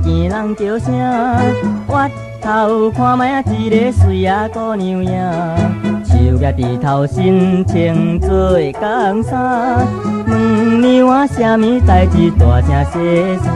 见人叫声，越头看卖啊，一个水仔姑娘影，手举低头心情做工衫，问娘啊，啥物代志大声细声。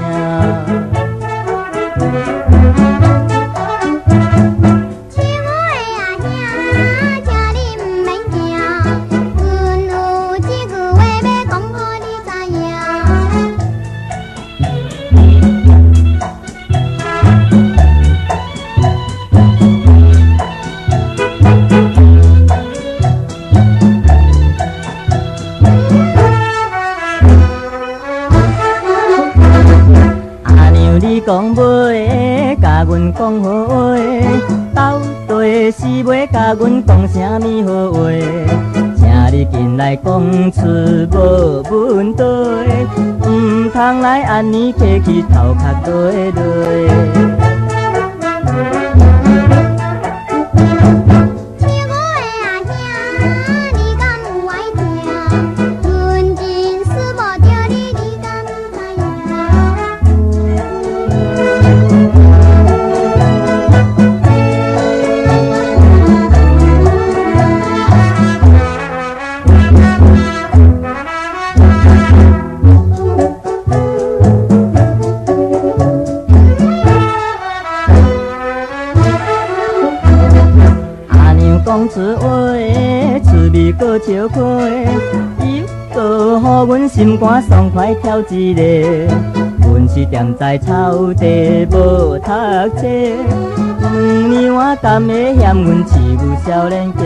你讲袂甲阮讲好话，到底是袂甲阮讲啥物好话？请你紧来讲出无问题，唔通来安尼客气头壳落落。讲出话，趣味搁笑开，又搁予阮心肝爽快跳一个。阮是踮在草地无读册，问娘啊，敢会嫌阮饲牛少年家？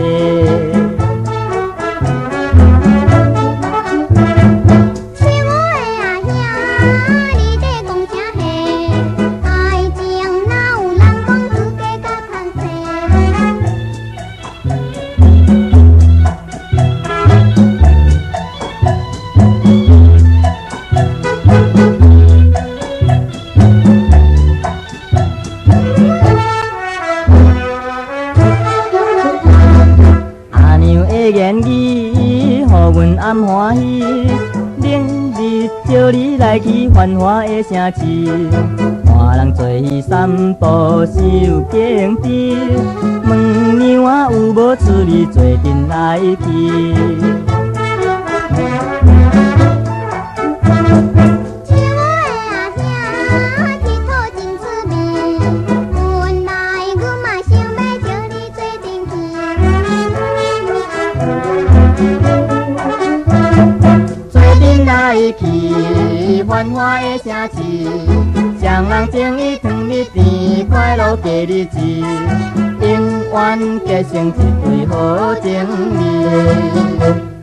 言语，予阮暗欢喜，明日招你来去繁华的城市，看人做戏散步赏景致，问娘啊有无出力做阵来去。来去繁华的城市，双人情谊长日甜，快乐过日子，永远结成一对好情侣。